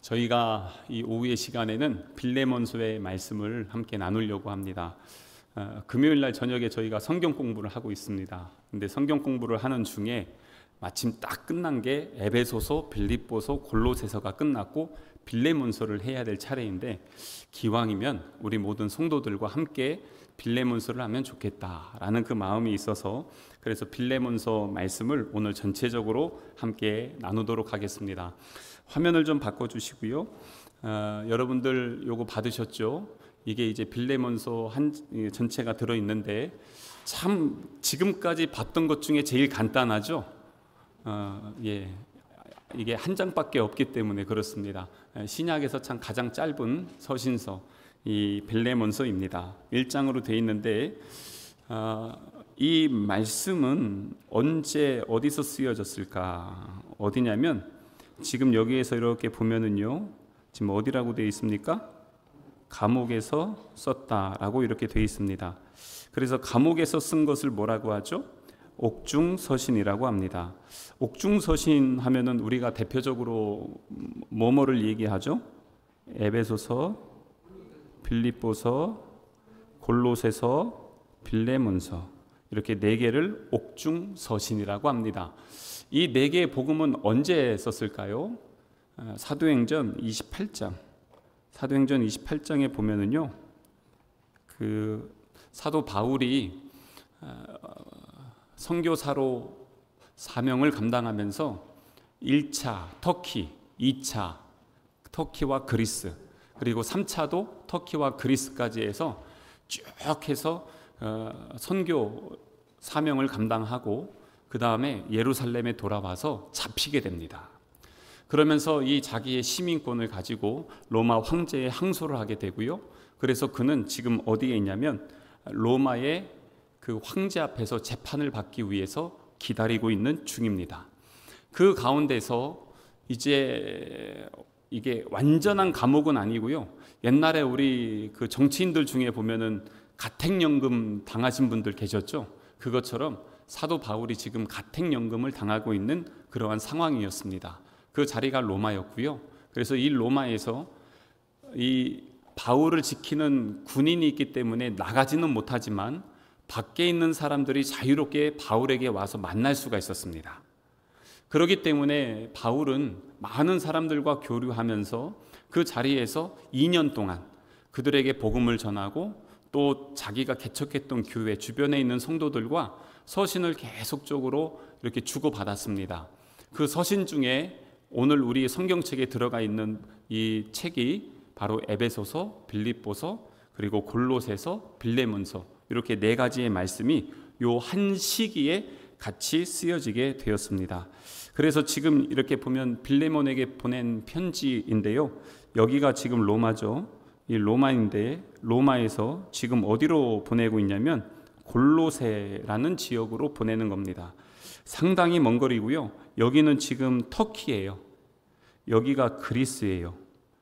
저희가 이 오후의 시간에는 빌레몬서의 말씀을 함께 나누려고 합니다. 금요일 날 저녁에 저희가 성경 공부를 하고 있습니다. 근데 성경 공부를 하는 중에 마침 딱 끝난 게 에베소서, 빌립보서, 골로새서가 끝났고 빌레몬서를 해야 될 차례인데, 기왕이면 우리 모든 성도들과 함께 빌레몬서를 하면 좋겠다라는 그 마음이 있어서, 그래서 빌레몬서 말씀을 오늘 전체적으로 함께 나누도록 하겠습니다. 화면을 좀 바꿔주시고요. 여러분들 요거 받으셨죠? 이게 이제 빌레몬서 전체가 들어있는데, 참 지금까지 봤던 것 중에 제일 간단하죠? 이게 한 장밖에 없기 때문에 그렇습니다. 신약에서 참 가장 짧은 서신서, 이 빌레몬서입니다. 1장으로 되어 있는데, 이 말씀은 언제 어디서 쓰여졌을까? 어디냐면 지금 여기에서 이렇게 보면은요, 지금 어디라고 되어 있습니까? 감옥에서 썼다라고 이렇게 되어 있습니다. 그래서 감옥에서 쓴 것을 뭐라고 하죠? 옥중서신이라고 합니다. 옥중서신 하면은 우리가 대표적으로 뭐뭐를 얘기하죠? 에베소서, 빌립보서, 골로새서, 빌레몬서, 이렇게 네 개를 옥중서신이라고 합니다. 이 네 개의 복음은 언제 썼을까요? 사도행전 28장. 사도행전 28장에 보면은요, 그 사도 바울이 선교사로 사명을 감당하면서 1차 터키, 2차 터키와 그리스, 그리고 3차도 터키와 그리스까지 해서 쭉 해서 선교 사명을 감당하고, 그 다음에 예루살렘에 돌아와서 잡히게 됩니다. 그러면서 이 자기의 시민권을 가지고 로마 황제에 항소를 하게 되고요. 그래서 그는 지금 어디에 있냐면 로마의 그 황제 앞에서 재판을 받기 위해서 기다리고 있는 중입니다. 그 가운데서 이제 이게 완전한 감옥은 아니고요. 옛날에 우리 그 정치인들 중에 보면은 가택연금 당하신 분들 계셨죠? 그것처럼 사도 바울이 지금 가택연금을 당하고 있는 그러한 상황이었습니다. 그 자리가 로마였고요. 그래서 이 로마에서 이 바울을 지키는 군인이 있기 때문에 나가지는 못하지만 밖에 있는 사람들이 자유롭게 바울에게 와서 만날 수가 있었습니다. 그렇기 때문에 바울은 많은 사람들과 교류하면서 그 자리에서 2년 동안 그들에게 복음을 전하고, 또 자기가 개척했던 교회 주변에 있는 성도들과 서신을 계속적으로 이렇게 주고받았습니다. 그 서신 중에 오늘 우리 성경책에 들어가 있는 이 책이 바로 에베소서, 빌립보서, 그리고 골로새서, 빌레몬서, 이렇게 네 가지의 말씀이 요 한 시기에 같이 쓰여지게 되었습니다. 그래서 지금 이렇게 보면 빌레몬에게 보낸 편지인데요, 여기가 지금 로마죠. 이 로마인데, 로마에서 지금 어디로 보내고 있냐면 골로새라는 지역으로 보내는 겁니다. 상당히 먼 거리고요. 여기는 지금 터키예요. 여기가 그리스예요.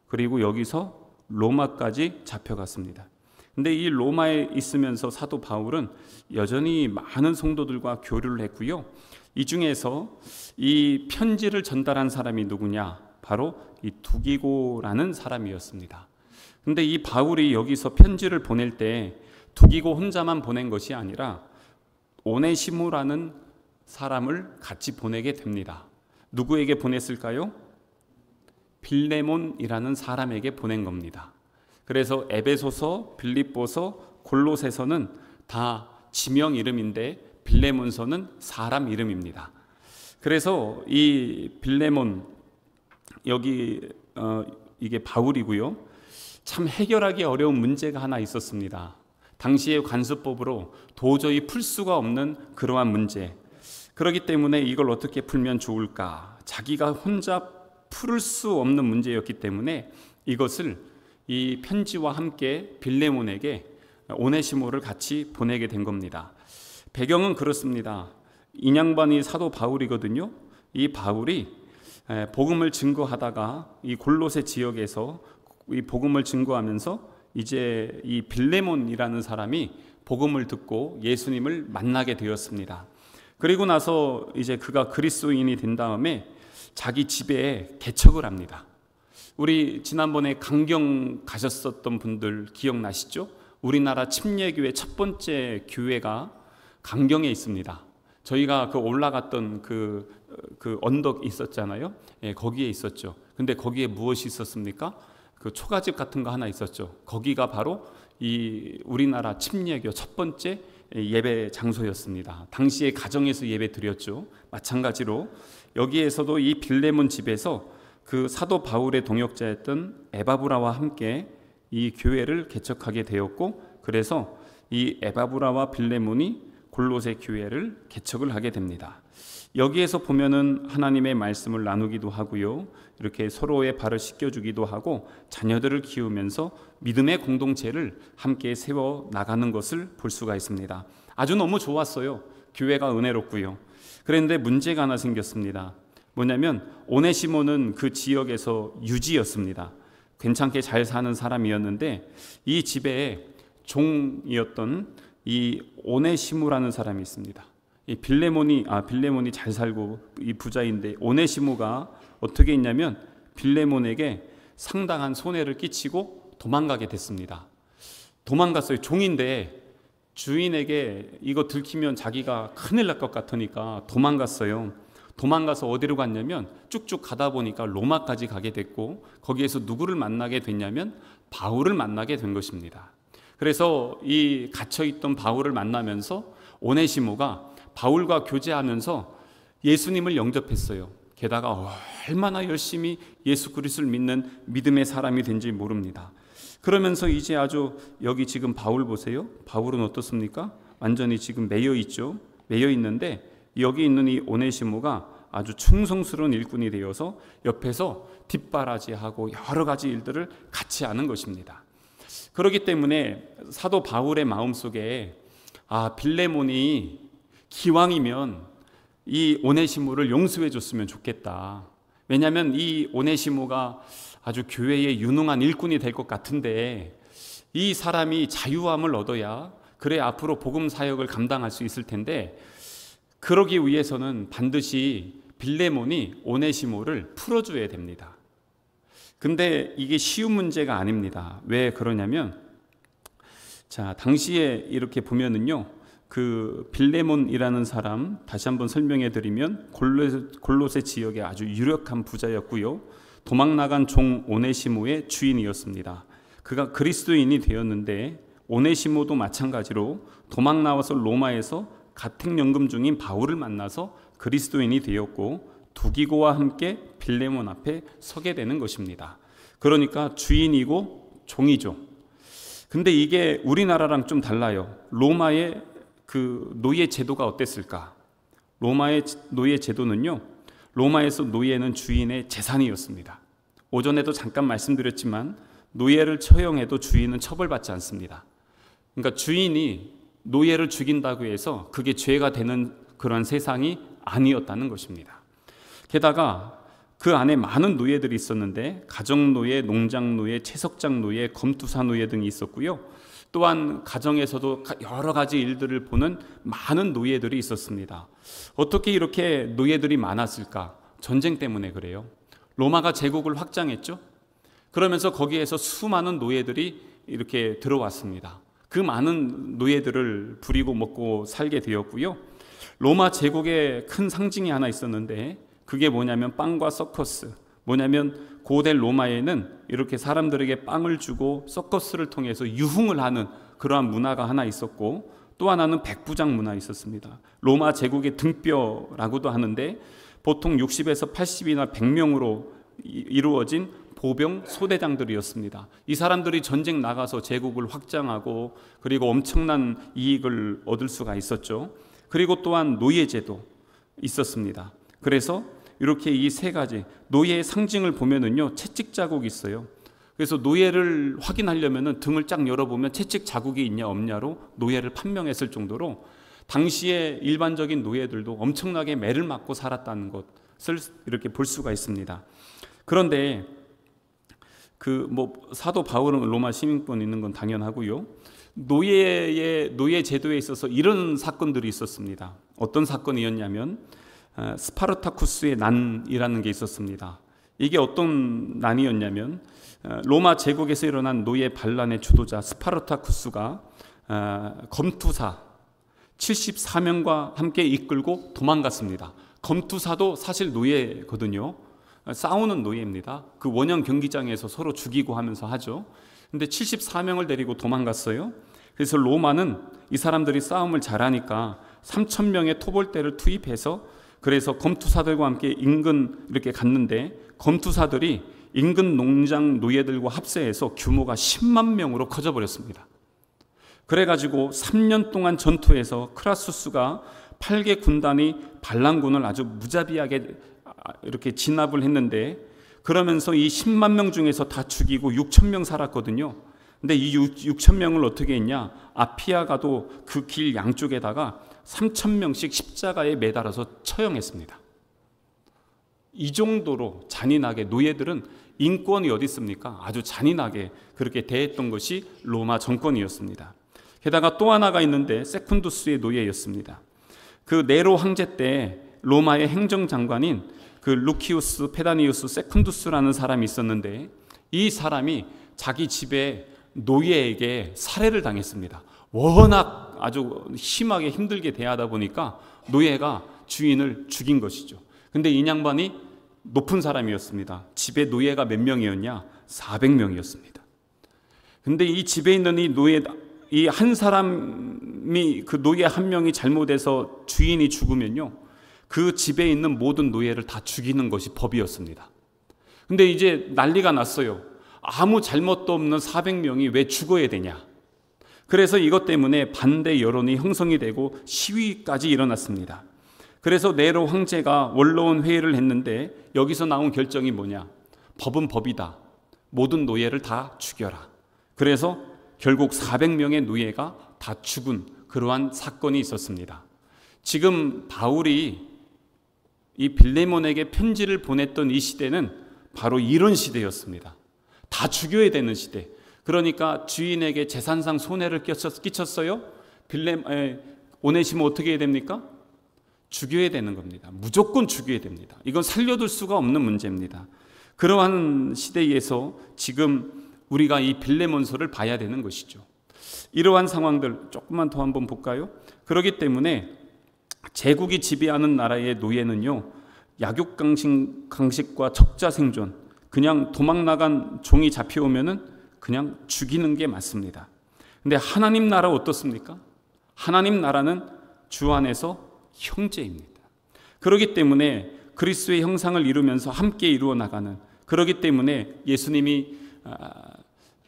그리고 여기서 로마까지 잡혀갔습니다. 근데 이 로마에 있으면서 사도 바울은 여전히 많은 성도들과 교류를 했고요. 이 중에서 이 편지를 전달한 사람이 누구냐? 바로 이 두기고라는 사람이었습니다. 근데 이 바울이 여기서 편지를 보낼 때 두기고 혼자만 보낸 것이 아니라 오네시모라는 사람을 같이 보내게 됩니다. 누구에게 보냈을까요? 빌레몬이라는 사람에게 보낸 겁니다. 그래서 에베소서, 빌립보서, 골로새서는 다 지명 이름인데 빌레몬서는 사람 이름입니다. 그래서 이 빌레몬, 여기 이게 바울이고요. 참 해결하기 어려운 문제가 하나 있었습니다. 당시의 관습법으로 도저히 풀 수가 없는 그러한 문제. 그렇기 때문에 이걸 어떻게 풀면 좋을까? 자기가 혼자 풀 수 없는 문제였기 때문에 이것을 이 편지와 함께 빌레몬에게 오네시모를 같이 보내게 된 겁니다. 배경은 그렇습니다. 인양반이 사도 바울이거든요. 이 바울이 복음을 증거하다가 이 골로새 지역에서 이 복음을 증거하면서 이제 이 빌레몬이라는 사람이 복음을 듣고 예수님을 만나게 되었습니다. 그리고 나서 이제 그가 그리스도인이 된 다음에 자기 집에 개척을 합니다. 우리 지난번에 강경 가셨었던 분들 기억나시죠? 우리나라 침례교회 첫 번째 교회가 강경에 있습니다. 저희가 그 올라갔던 그 언덕 있었잖아요. 예, 거기에 있었죠. 근데 거기에 무엇이 있었습니까? 그 초가집 같은 거 하나 있었죠. 거기가 바로 이 우리나라 침례교 첫 번째 예배 장소였습니다. 당시에 가정에서 예배 드렸죠. 마찬가지로 여기에서도 이 빌레몬 집에서 그 사도 바울의 동역자였던 에바브라와 함께 이 교회를 개척하게 되었고, 그래서 이 에바브라와 빌레몬이 골로새 교회를 개척을 하게 됩니다. 여기에서 보면은 하나님의 말씀을 나누기도 하고요, 이렇게 서로의 발을 씻겨주기도 하고 자녀들을 키우면서 믿음의 공동체를 함께 세워 나가는 것을 볼 수가 있습니다. 아주 너무 좋았어요. 교회가 은혜롭고요. 그런데 문제가 하나 생겼습니다. 뭐냐면 오네시모는 그 지역에서 유지였습니다. 괜찮게 잘 사는 사람이었는데 이 집에 종이었던 이 오네시모라는 사람이 있습니다. 이 빌레몬이 잘 살고 이 부자인데 오네시모가 어떻게 했냐면 빌레몬에게 상당한 손해를 끼치고 도망가게 됐습니다. 도망갔어요. 종인데 주인에게 이거 들키면 자기가 큰일 날 것 같으니까 도망갔어요. 도망가서 어디로 갔냐면 쭉쭉 가다 보니까 로마까지 가게 됐고, 거기에서 누구를 만나게 됐냐면 바울을 만나게 된 것입니다. 그래서 이 갇혀있던 바울을 만나면서 오네시모가 바울과 교제하면서 예수님을 영접했어요. 게다가 얼마나 열심히 예수 그리스도를 믿는 믿음의 사람이 된지 모릅니다. 그러면서 이제 아주 여기 지금 바울 보세요. 바울은 어떻습니까? 완전히 지금 매여 있죠. 매여 있는데 여기 있는 이 오네시모가 아주 충성스러운 일꾼이 되어서 옆에서 뒷바라지하고 여러 가지 일들을 같이 하는 것입니다. 그렇기 때문에 사도 바울의 마음속에 빌레몬이 기왕이면 이 오네시모를 용서해 줬으면 좋겠다. 왜냐하면 이 오네시모가 아주 교회의 유능한 일꾼이 될 것 같은데 이 사람이 자유함을 얻어야 그래 앞으로 복음 사역을 감당할 수 있을 텐데, 그러기 위해서는 반드시 빌레몬이 오네시모를 풀어줘야 됩니다. 근데 이게 쉬운 문제가 아닙니다. 왜 그러냐면 당시에 이렇게 보면은요, 그 빌레몬이라는 사람 다시 한번 설명해 드리면 골로새 지역의 아주 유력한 부자였고요, 도망 나간 종 오네시모의 주인이었습니다. 그가 그리스도인이 되었는데 오네시모도 마찬가지로 도망 나와서 로마에서 가택연금 중인 바울을 만나서 그리스도인이 되었고 두기고와 함께 빌레몬 앞에 서게 되는 것입니다. 그러니까 주인이고 종이죠. 근데 이게 우리나라랑 좀 달라요. 로마의 그 노예 제도가 어땠을까? 로마의 노예 제도는요, 로마에서 노예는 주인의 재산이었습니다. 오전에도 잠깐 말씀드렸지만 노예를 처형해도 주인은 처벌받지 않습니다. 그러니까 주인이 노예를 죽인다고 해서 그게 죄가 되는 그런 세상이 아니었다는 것입니다. 게다가 그 안에 많은 노예들이 있었는데 가정노예, 농장노예, 채석장노예, 검투사노예 등이 있었고요. 또한 가정에서도 여러 가지 일들을 보는 많은 노예들이 있었습니다. 어떻게 이렇게 노예들이 많았을까? 전쟁 때문에 그래요. 로마가 제국을 확장했죠. 그러면서 거기에서 수많은 노예들이 이렇게 들어왔습니다. 그 많은 노예들을 부리고 먹고 살게 되었고요. 로마 제국의 큰 상징이 하나 있었는데 그게 뭐냐면 빵과 서커스. 뭐냐면 고대 로마에는 이렇게 사람들에게 빵을 주고 서커스를 통해서 유흥을 하는 그러한 문화가 하나 있었고, 또 하나는 백부장 문화 있었습니다. 로마 제국의 등뼈라고도 하는데 보통 60에서 80이나 100명으로 이루어진 보병 소대장들이었습니다. 이 사람들이 전쟁 나가서 제국을 확장하고 그리고 엄청난 이익을 얻을 수가 있었죠. 그리고 또한 노예제도 있었습니다. 그래서 이렇게 이 세 가지 노예의 상징을 보면은요, 채찍 자국이 있어요. 그래서 노예를 확인하려면은 등을 쫙 열어보면 채찍 자국이 있냐 없냐로 노예를 판명했을 정도로 당시에 일반적인 노예들도 엄청나게 매를 맞고 살았다는 것을 이렇게 볼 수가 있습니다. 그런데 사도 바울은 로마 시민권 있는 건 당연하고요. 노예 제도에 있어서 이런 사건들이 있었습니다. 어떤 사건이었냐면 스파르타쿠스의 난이라는 게 있었습니다. 이게 어떤 난이었냐면 로마 제국에서 일어난 노예 반란의 주도자 스파르타쿠스가 검투사 74명과 함께 이끌고 도망갔습니다. 검투사도 사실 노예거든요. 싸우는 노예입니다. 그 원형 경기장에서 서로 죽이고 하면서 하죠. 근데 74명을 데리고 도망갔어요. 그래서 로마는 이 사람들이 싸움을 잘하니까 3,000명의 토벌대를 투입해서 그래서 검투사들과 함께 인근 이렇게 갔는데 검투사들이 인근 농장 노예들과 합세해서 규모가 10만 명으로 커져버렸습니다. 그래가지고 3년 동안 전투에서 크라수스가 8개 군단이 반란군을 아주 무자비하게 이렇게 진압을 했는데 그러면서 이 10만 명 중에서 다 죽이고 6천 명 살았거든요. 근데 이 6천 명을 어떻게 했냐? 아피아가도 그 길 양쪽에다가 3천 명씩 십자가에 매달아서 처형했습니다. 이 정도로 잔인하게 노예들은 인권이 어디 있습니까? 아주 잔인하게 그렇게 대했던 것이 로마 정권이었습니다. 게다가 또 하나가 있는데 세쿤두스의 노예였습니다. 그 네로 황제 때 로마의 행정장관인 그 루키우스 페다니우스 세쿤두스라는 사람이 있었는데 이 사람이 자기 집에 노예에게 살해를 당했습니다. 워낙 아주 심하게 힘들게 대하다 보니까 노예가 주인을 죽인 것이죠. 근데 이 양반이 높은 사람이었습니다. 집에 노예가 몇 명이었냐? 400명이었습니다. 근데 이 집에 있는 이 노예, 이 한 사람이 그 노예 한 명이 잘못해서 주인이 죽으면요, 그 집에 있는 모든 노예를 다 죽이는 것이 법이었습니다. 근데 이제 난리가 났어요. 아무 잘못도 없는 400명이 왜 죽어야 되냐? 그래서 이것 때문에 반대 여론이 형성이 되고 시위까지 일어났습니다. 그래서 네로 황제가 원로원 회의를 했는데 여기서 나온 결정이 뭐냐? 법은 법이다. 모든 노예를 다 죽여라. 그래서 결국 400명의 노예가 다 죽은 그러한 사건이 있었습니다. 지금 바울이 이 빌레몬에게 편지를 보냈던 이 시대는 바로 이런 시대였습니다. 다 죽여야 되는 시대. 그러니까 주인에게 재산상 손해를 끼쳤어요. 오네시모 어떻게 해야 됩니까? 죽여야 되는 겁니다. 무조건 죽여야 됩니다. 이건 살려둘 수가 없는 문제입니다. 그러한 시대에서 지금 우리가 이 빌레몬서를 봐야 되는 것이죠. 이러한 상황들 조금만 더 한번 볼까요? 그렇기 때문에 제국이 지배하는 나라의 노예는요, 약육강식과 적자생존, 그냥 도망 나간 종이 잡혀오면은 그냥 죽이는 게 맞습니다. 근데 하나님 나라 어떻습니까? 하나님 나라는 주 안에서 형제입니다. 그렇기 때문에 그리스도의 형상을 이루면서 함께 이루어 나가는, 그렇기 때문에 예수님이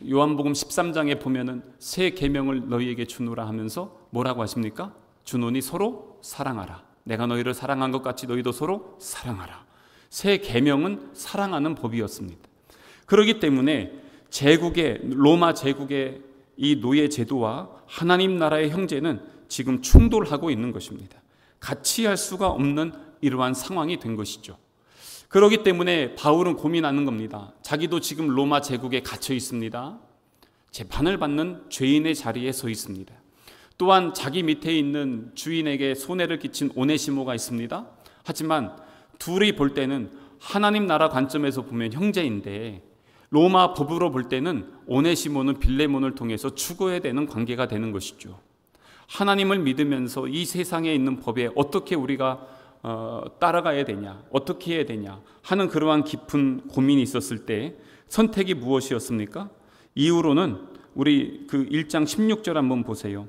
요한복음 13장에 보면은 새 계명을 너희에게 주노라 하면서 뭐라고 하십니까? 주노니 서로 사랑하라. 내가 너희를 사랑한 것 같이 너희도 서로 사랑하라. 새 계명은 사랑하는 법이었습니다. 그렇기 때문에 로마 제국의 이 노예 제도와 하나님 나라의 형제는 지금 충돌하고 있는 것입니다. 같이 할 수가 없는 이러한 상황이 된 것이죠. 그렇기 때문에 바울은 고민하는 겁니다. 자기도 지금 로마 제국에 갇혀 있습니다. 재판을 받는 죄인의 자리에 서 있습니다. 또한 자기 밑에 있는 주인에게 손해를 끼친 오네시모가 있습니다. 하지만 둘이 볼 때는 하나님 나라 관점에서 보면 형제인데 로마 법으로 볼 때는 오네시모는 빌레몬을 통해서 죽어야 되는 관계가 되는 것이죠. 하나님을 믿으면서 이 세상에 있는 법에 어떻게 우리가 따라가야 되냐, 어떻게 해야 되냐 하는 그러한 깊은 고민이 있었을 때 선택이 무엇이었습니까? 이후로는 우리 그 1장 16절 한번 보세요.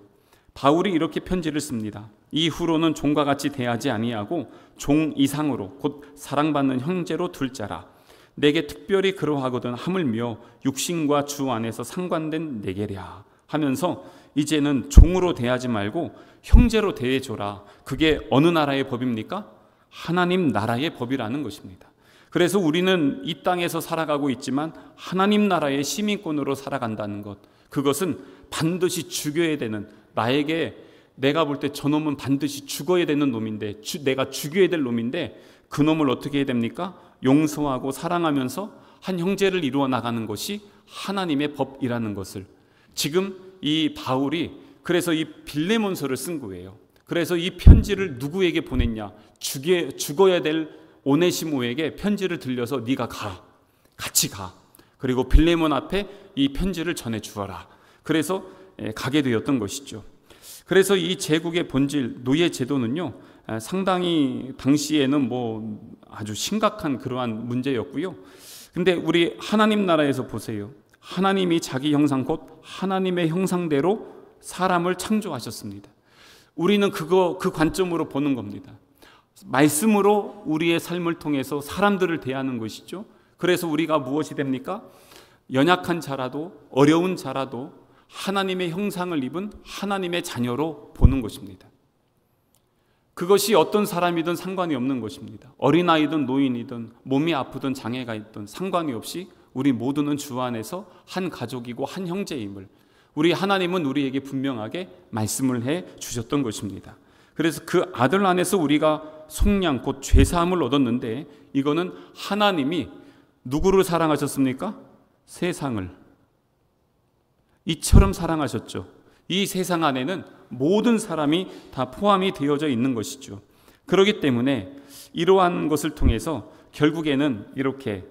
바울이 이렇게 편지를 씁니다. 이후로는 종과 같이 대하지 아니하고 종 이상으로 곧 사랑받는 형제로 둘 자라. 내게 특별히 그러하거든 하물며 육신과 주 안에서 상관된 내게랴 하면서 이제는 종으로 대하지 말고 형제로 대해줘라. 그게 어느 나라의 법입니까? 하나님 나라의 법이라는 것입니다. 그래서 우리는 이 땅에서 살아가고 있지만 하나님 나라의 시민권으로 살아간다는 것, 그것은 반드시 죽여야 되는, 나에게 내가 볼 때 저놈은 반드시 죽어야 되는 놈인데, 내가 죽여야 될 놈인데 그 놈을 어떻게 해야 됩니까? 용서하고 사랑하면서 한 형제를 이루어 나가는 것이 하나님의 법이라는 것을 지금 이 바울이 그래서 이 빌레몬서를 쓴 거예요. 그래서 이 편지를 누구에게 보냈냐? 죽어야 될 오네시모에게 편지를 들려서 네가 가, 같이 가. 그리고 빌레몬 앞에 이 편지를 전해 주어라. 그래서 가게 되었던 것이죠. 그래서 이 제국의 본질, 노예 제도는요, 상당히 당시에는 아주 심각한 그러한 문제였고요. 근데 우리 하나님 나라에서 보세요. 하나님이 자기 형상 곧 하나님의 형상대로 사람을 창조하셨습니다. 우리는 그 관점으로 보는 겁니다. 말씀으로 우리의 삶을 통해서 사람들을 대하는 것이죠. 그래서 우리가 무엇이 됩니까? 연약한 자라도 어려운 자라도 하나님의 형상을 입은 하나님의 자녀로 보는 것입니다. 그것이 어떤 사람이든 상관이 없는 것입니다. 어린아이든 노인이든 몸이 아프든 장애가 있든 상관이 없이 우리 모두는 주 안에서 한 가족이고 한 형제임을 우리 하나님은 우리에게 분명하게 말씀을 해 주셨던 것입니다. 그래서 그 아들 안에서 우리가 속량 곧 죄사함을 얻었는데, 이거는 하나님이 누구를 사랑하셨습니까? 세상을 이처럼 사랑하셨죠. 이 세상 안에는 모든 사람이 다 포함이 되어져 있는 것이죠. 그렇기 때문에 이러한 것을 통해서 결국에는 이렇게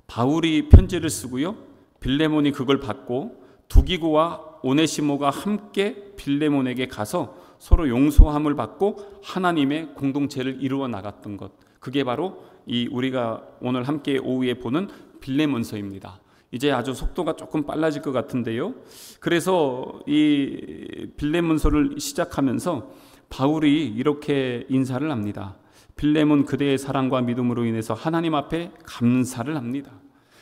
바울이 편지를 쓰고요, 빌레몬이 그걸 받고 두기고와 오네시모가 함께 빌레몬에게 가서 서로 용서함을 받고 하나님의 공동체를 이루어 나갔던 것, 그게 바로 이 우리가 오늘 함께 오후에 보는 빌레몬서입니다. 이제 아주 속도가 조금 빨라질 것 같은데요. 그래서 이 빌레몬서를 시작하면서 바울이 이렇게 인사를 합니다. 빌레몬 그대의 사랑과 믿음으로 인해서 하나님 앞에 감사를 합니다.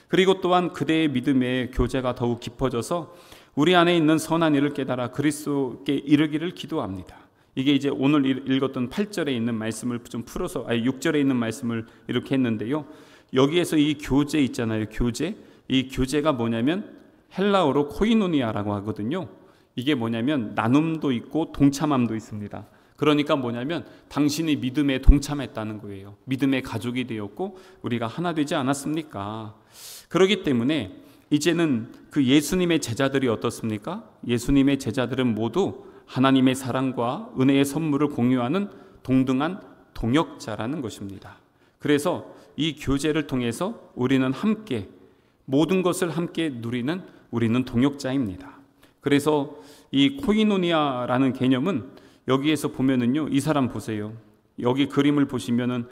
그리고 또한 그대의 믿음의 교제가 더욱 깊어져서 우리 안에 있는 선한 일을 깨달아 그리스도께 이르기를 기도합니다. 이게 이제 오늘 읽었던 8절에 있는 말씀을 좀 풀어서 6절에 있는 말씀을 이렇게 했는데요. 여기에서 이 교제 있잖아요. 교제. 이 교제가 뭐냐면 헬라어로 코이노니아라고 하거든요. 이게 뭐냐면 나눔도 있고 동참함도 있습니다. 그러니까 뭐냐면 당신이 믿음에 동참했다는 거예요. 믿음의 가족이 되었고 우리가 하나 되지 않았습니까? 그렇기 때문에 이제는 그 예수님의 제자들이 어떻습니까? 예수님의 제자들은 모두 하나님의 사랑과 은혜의 선물을 공유하는 동등한 동역자라는 것입니다. 그래서 이 교제를 통해서 우리는 함께 모든 것을 함께 누리는 우리는 동역자입니다. 그래서 이 코이노니아라는 개념은 여기에서 보면은요, 이 사람 보세요. 여기 그림을 보시면은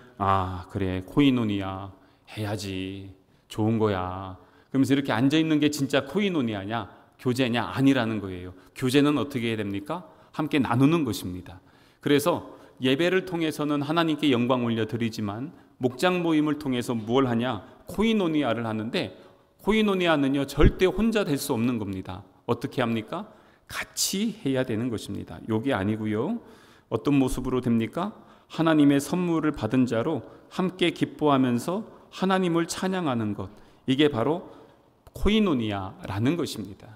그래 코이노니아 해야지 좋은 거야. 그러면서 이렇게 앉아 있는 게 진짜 코이노니아냐 교제냐 아니라는 거예요. 교제는 어떻게 해야 됩니까? 함께 나누는 것입니다. 그래서 예배를 통해서는 하나님께 영광 올려드리지만 목장 모임을 통해서 무엇을 하냐? 코이노니아를 하는데 코이노니아는요 절대 혼자 될 수 없는 겁니다. 어떻게 합니까? 같이 해야 되는 것입니다. 이게 아니고요. 어떤 모습으로 됩니까? 하나님의 선물을 받은 자로 함께 기뻐하면서 하나님을 찬양하는 것, 이게 바로 코이노니아라는 것입니다.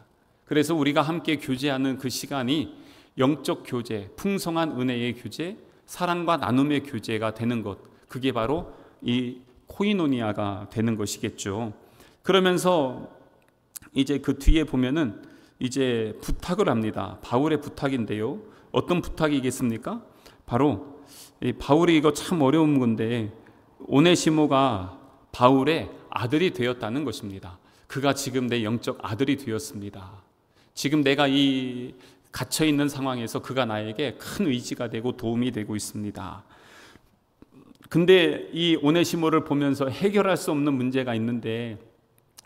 그래서 우리가 함께 교제하는 그 시간이 영적 교제, 풍성한 은혜의 교제, 사랑과 나눔의 교제가 되는 것, 그게 바로 이 코이노니아가 되는 것이겠죠. 그러면서 이제 그 뒤에 보면은 이제 부탁을 합니다. 바울의 부탁인데요. 어떤 부탁이겠습니까? 바로 바울이 이거 참 어려운 건데 오네시모가 바울의 아들이 되었다는 것입니다. 그가 지금 내 영적 아들이 되었습니다. 지금 내가 이 갇혀 있는 상황에서 그가 나에게 큰 의지가 되고 도움이 되고 있습니다. 근데 이 오네시모를 보면서 해결할 수 없는 문제가 있는데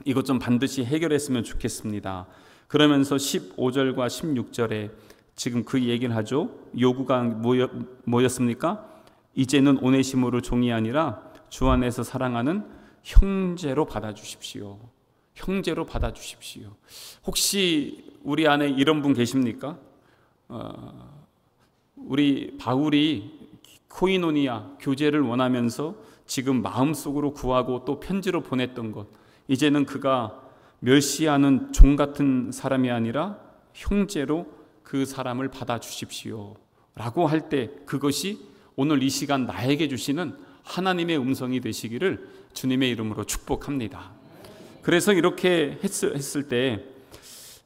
이것 좀 반드시 해결했으면 좋겠습니다. 그러면서 15절과 16절에 지금 그 얘기를 하죠. 요구가 뭐였습니까? 이제는 오네시모를 종이 아니라 주 안에서 사랑하는 형제로 받아주십시오. 형제로 받아주십시오. 혹시 우리 안에 이런 분 계십니까? 우리 바울이 코이노니아 교제를 원하면서 지금 마음속으로 구하고 또 편지로 보냈던 것, 이제는 그가 멸시하는 종 같은 사람이 아니라 형제로 그 사람을 받아주십시오 라고 할 때 그것이 오늘 이 시간 나에게 주시는 하나님의 음성이 되시기를 주님의 이름으로 축복합니다. 그래서 이렇게 했을 때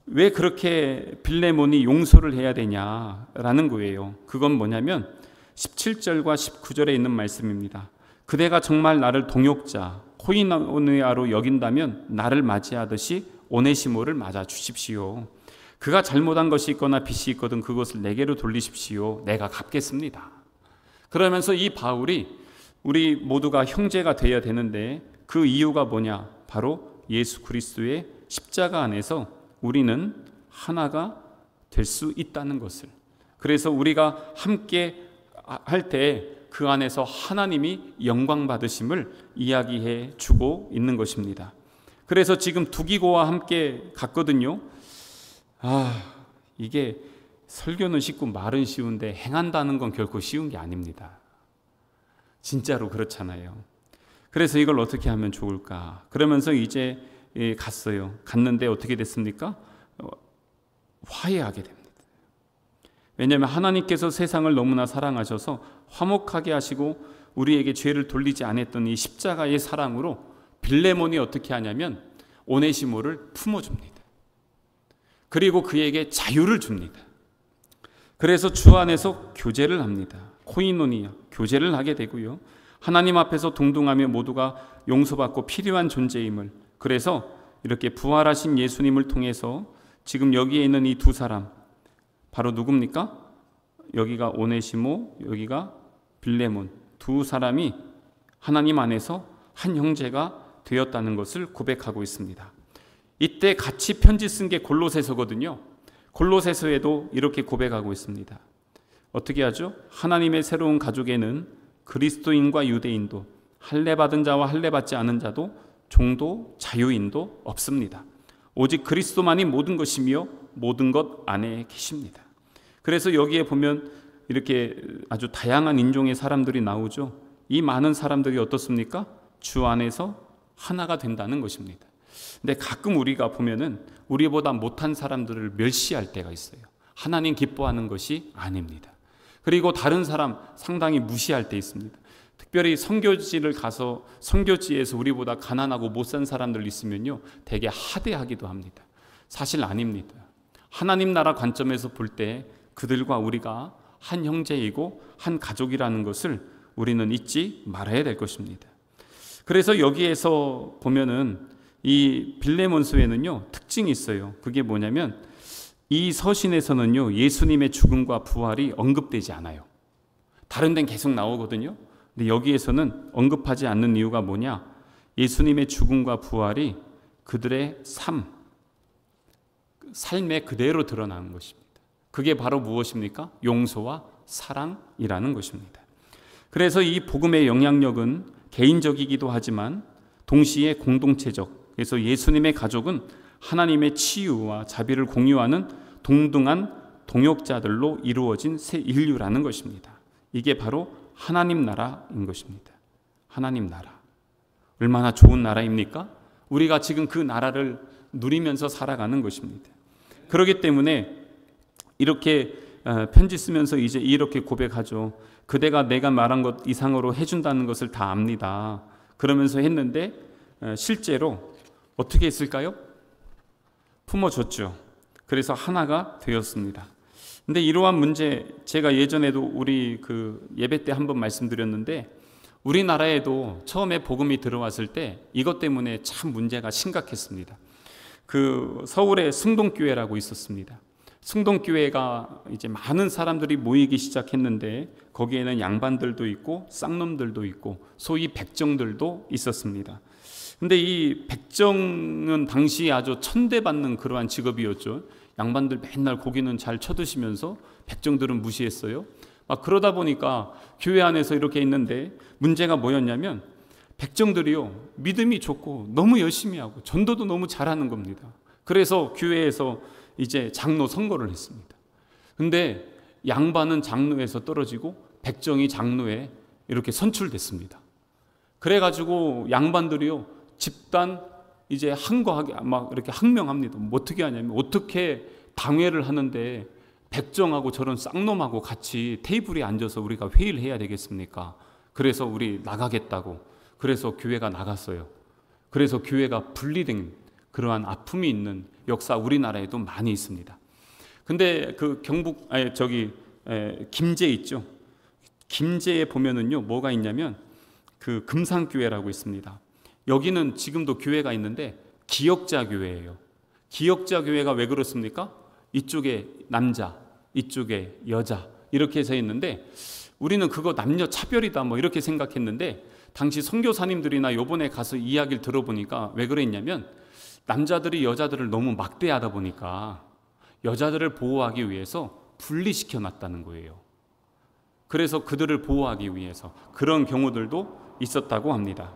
왜 그렇게 빌레몬이 용서를 해야 되냐라는 거예요. 그건 뭐냐면 17절과 19절에 있는 말씀입니다. 그대가 정말 나를 동역자 코이노니아로 여긴다면 나를 맞이하듯이 오네시모를 맞아 주십시오. 그가 잘못한 것이 있거나 빚이 있거든 그것을 내게로 돌리십시오. 내가 갚겠습니다. 그러면서 이 바울이 우리 모두가 형제가 되어야 되는데 그 이유가 뭐냐? 바로 예수 그리스도의 십자가 안에서 우리는 하나가 될 수 있다는 것을. 그래서 우리가 함께 할 때 그 안에서 하나님이 영광 받으심을 이야기해 주고 있는 것입니다. 그래서 지금 두기고와 함께 갔거든요. 이게 설교는 쉽고 말은 쉬운데 행한다는 건 결코 쉬운 게 아닙니다. 진짜로 그렇잖아요. 그래서 이걸 어떻게 하면 좋을까? 그러면서 이제 갔어요. 갔는데 어떻게 됐습니까? 화해하게 됩니다. 왜냐하면 하나님께서 세상을 너무나 사랑하셔서 화목하게 하시고 우리에게 죄를 돌리지 않았던 이 십자가의 사랑으로 빌레몬이 어떻게 하냐면 오네시모를 품어줍니다. 그리고 그에게 자유를 줍니다. 그래서 주 안에서 교제를 합니다. 코이노니아, 교제를 하게 되고요. 하나님 앞에서 동등하며 모두가 용서받고 필요한 존재임을, 그래서 이렇게 부활하신 예수님을 통해서 지금 여기에 있는 이 두 사람, 바로 누굽니까? 여기가 오네시모, 여기가 빌레몬, 두 사람이 하나님 안에서 한 형제가 되었다는 것을 고백하고 있습니다. 이때 같이 편지 쓴 게 골로새서거든요. 골로새서에도 이렇게 고백하고 있습니다. 어떻게 하죠? 하나님의 새로운 가족에는 그리스도인과 유대인도, 할례 받은 자와 할례 받지 않은 자도, 종도 자유인도 없습니다. 오직 그리스도만이 모든 것이며 모든 것 안에 계십니다. 그래서 여기에 보면 이렇게 아주 다양한 인종의 사람들이 나오죠. 이 많은 사람들이 어떻습니까? 주 안에서 하나가 된다는 것입니다. 근데 가끔 우리가 보면은 우리보다 못한 사람들을 멸시할 때가 있어요. 하나님 기뻐하는 것이 아닙니다. 그리고 다른 사람 상당히 무시할 때 있습니다. 특별히 선교지를 가서 선교지에서 우리보다 가난하고 못 산 사람들 있으면요, 되게 하대하기도 합니다. 사실 아닙니다. 하나님 나라 관점에서 볼 때 그들과 우리가 한 형제이고 한 가족이라는 것을 우리는 잊지 말아야 될 것입니다. 그래서 여기에서 보면은 이 빌레몬서에는요 특징이 있어요. 그게 뭐냐면 이 서신에서는요 예수님의 죽음과 부활이 언급되지 않아요. 다른 데는 계속 나오거든요. 근데 여기에서는 언급하지 않는 이유가 뭐냐? 예수님의 죽음과 부활이 그들의 삶에 그대로 드러나는 것입니다. 그게 바로 무엇입니까? 용서와 사랑이라는 것입니다. 그래서 이 복음의 영향력은 개인적이기도 하지만 동시에 공동체적, 그래서 예수님의 가족은 하나님의 치유와 자비를 공유하는 동등한 동역자들로 이루어진 새 인류라는 것입니다. 이게 바로 하나님 나라인 것입니다. 하나님 나라. 얼마나 좋은 나라입니까? 우리가 지금 그 나라를 누리면서 살아가는 것입니다. 그렇기 때문에 이렇게 편지 쓰면서 이제 이렇게 고백하죠. 그대가 내가 말한 것 이상으로 해준다는 것을 다 압니다. 그러면서 했는데 실제로 어떻게 했을까요? 품어줬죠. 그래서 하나가 되었습니다. 근데 이러한 문제, 제가 예전에도 우리 그 예배 때 한번 말씀드렸는데 우리나라에도 처음에 복음이 들어왔을 때 이것 때문에 참 문제가 심각했습니다. 그 서울에 승동교회라고 있었습니다. 승동교회가 이제 많은 사람들이 모이기 시작했는데 거기에는 양반들도 있고 쌍놈들도 있고 소위 백정들도 있었습니다. 근데 이 백정은 당시에 아주 천대받는 그러한 직업이었죠. 양반들 맨날 고기는 잘 쳐드시면서 백정들은 무시했어요. 그러다 보니까 교회 안에서 이렇게 있는데 문제가 뭐였냐면 백정들이요 믿음이 좋고 너무 열심히 하고 전도도 너무 잘하는 겁니다. 그래서 교회에서 이제 장로 선거를 했습니다. 근데 양반은 장로에서 떨어지고 백정이 장로에 이렇게 선출됐습니다. 그래가지고 양반들이요 집단 이제 항거하게 막 이렇게 항명합니다. 어떻게 하냐면 어떻게 당회를 하는데 백정하고 저런 쌍놈하고 같이 테이블에 앉아서 우리가 회의를 해야 되겠습니까? 그래서 우리 나가겠다고. 그래서 교회가 나갔어요. 그래서 교회가 분리된 그러한 아픔이 있는 역사 우리나라에도 많이 있습니다. 근데 그 김제 있죠. 김제에 보면은요 뭐가 있냐면 그 금산교회라고 있습니다. 여기는 지금도 교회가 있는데 기역자 교회예요. 기역자 교회가 왜 그렇습니까? 이쪽에 남자, 이쪽에 여자 이렇게 해서 있는데 우리는 그거 남녀 차별이다 뭐 이렇게 생각했는데 당시 선교사님들이나 요번에 가서 이야기를 들어보니까 왜 그랬냐면 남자들이 여자들을 너무 막대하다 보니까 여자들을 보호하기 위해서 분리시켜 놨다는 거예요. 그래서 그들을 보호하기 위해서 그런 경우들도 있었다고 합니다.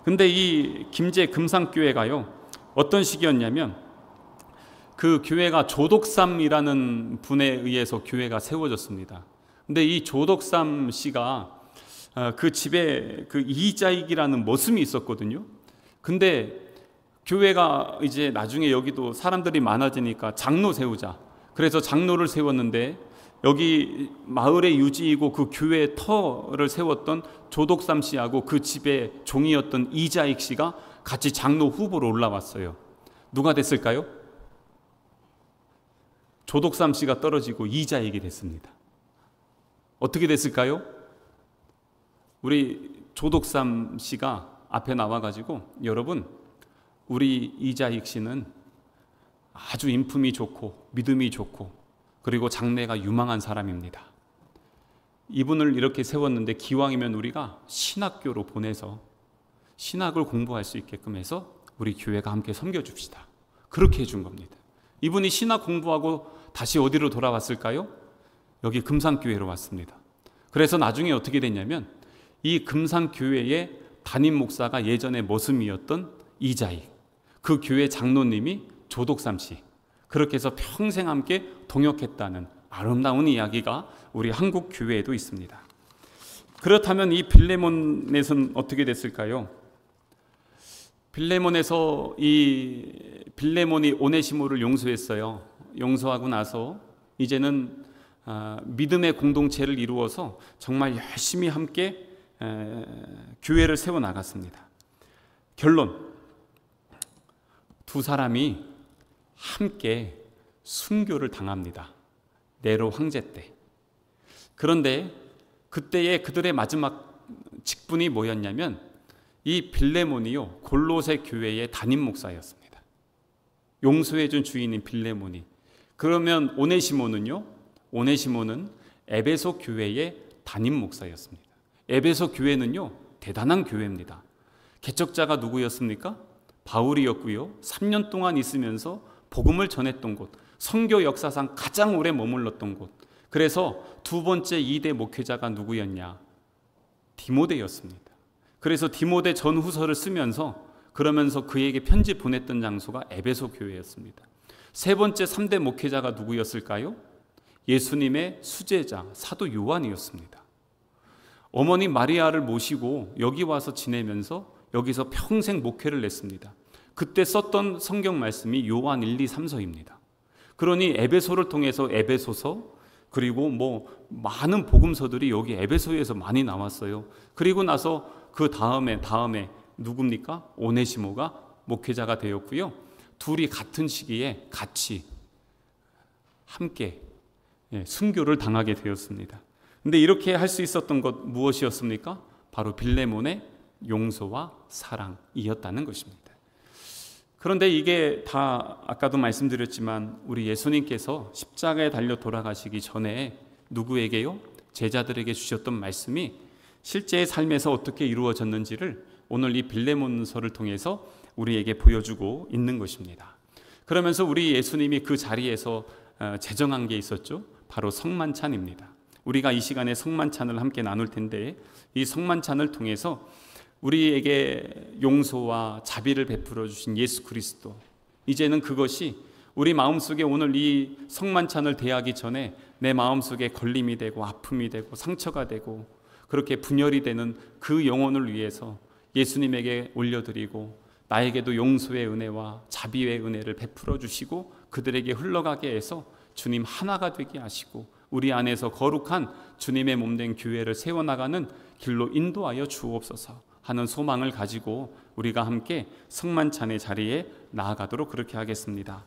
근데 이 김제 금산교회가요 어떤 시기였냐면 그 교회가 조덕삼이라는 분에 의해서 교회가 세워졌습니다. 근데 이 조덕삼 씨가 그 집에 그 이자익이라는 머슴이 있었거든요. 근데 교회가 이제 나중에 여기도 사람들이 많아지니까 장로 세우자. 그래서 장로를 세웠는데 여기 마을의 유지이고 그 교회의 터를 세웠던 조덕삼 씨하고 그 집의 종이었던 이자익 씨가 같이 장로 후보로 올라왔어요. 누가 됐을까요? 조덕삼 씨가 떨어지고 이자익이 됐습니다. 어떻게 됐을까요? 우리 조덕삼 씨가 앞에 나와가지고 여러분 우리 이자익 씨는 아주 인품이 좋고 믿음이 좋고 그리고 장래가 유망한 사람입니다. 이분을 이렇게 세웠는데 기왕이면 우리가 신학교로 보내서 신학을 공부할 수 있게끔 해서 우리 교회가 함께 섬겨줍시다. 그렇게 해준 겁니다. 이분이 신학 공부하고 다시 어디로 돌아왔을까요? 여기 금산교회로 왔습니다. 그래서 나중에 어떻게 됐냐면 이 금산교회의 담임 목사가 예전에 머슴이었던 이자익, 그 교회 장로님이 조덕삼 씨, 그렇게 해서 평생 함께 동역했다는 아름다운 이야기가 우리 한국 교회에도 있습니다. 그렇다면 이 빌레몬에서는 어떻게 됐을까요? 빌레몬에서 이 빌레몬이 오네시모를 용서했어요. 용서하고 나서 이제는 믿음의 공동체를 이루어서 정말 열심히 함께 교회를 세워나갔습니다. 결론, 두 사람이 함께 순교를 당합니다. 네로 황제 때. 그런데 그때의 그들의 마지막 직분이 뭐였냐면 이 빌레몬이요 골로새 교회의 담임 목사였습니다. 용서해준 주인인 빌레몬이. 그러면 오네시모는요? 오네시모는 에베소 교회의 담임 목사였습니다. 에베소 교회는요 대단한 교회입니다. 개척자가 누구였습니까? 바울이었고요. 3년 동안 있으면서 복음을 전했던 곳, 선교 역사상 가장 오래 머물렀던 곳. 그래서 두 번째 2대 목회자가 누구였냐? 디모데였습니다. 그래서 디모데 전후서를 쓰면서 그러면서 그에게 편지 보냈던 장소가 에베소 교회였습니다. 세 번째 3대 목회자가 누구였을까요? 예수님의 수제자 사도 요한이었습니다. 어머니 마리아를 모시고 여기 와서 지내면서 여기서 평생 목회를 냈습니다. 그때 썼던 성경 말씀이 요한 1, 2, 3서입니다. 그러니 에베소를 통해서 에베소서 그리고 많은 복음서들이 여기 에베소에서 많이 나왔어요. 그리고 나서 그 다음에 누굽니까? 오네시모가 목회자가 되었고요. 둘이 같은 시기에 같이 함께 순교를 당하게 되었습니다. 근데 이렇게 할 수 있었던 것 무엇이었습니까? 바로 빌레몬의 용서와 사랑이었다는 것입니다. 그런데 이게 다 아까도 말씀드렸지만 우리 예수님께서 십자가에 달려 돌아가시기 전에 누구에게요? 제자들에게 주셨던 말씀이 실제의 삶에서 어떻게 이루어졌는지를 오늘 이 빌레몬서를 통해서 우리에게 보여주고 있는 것입니다. 그러면서 우리 예수님이 그 자리에서 제정한 게 있었죠. 바로 성만찬입니다. 우리가 이 시간에 성만찬을 함께 나눌 텐데 이 성만찬을 통해서 우리에게 용서와 자비를 베풀어 주신 예수 그리스도, 이제는 그것이 우리 마음속에 오늘 이 성만찬을 대하기 전에 내 마음속에 걸림이 되고 아픔이 되고 상처가 되고 그렇게 분열이 되는 그 영혼을 위해서 예수님에게 올려드리고 나에게도 용서의 은혜와 자비의 은혜를 베풀어 주시고 그들에게 흘러가게 해서 주님 하나가 되게 하시고 우리 안에서 거룩한 주님의 몸된 교회를 세워나가는 길로 인도하여 주옵소서 하는 소망을 가지고 우리가 함께 성만찬의 자리에 나아가도록 그렇게 하겠습니다.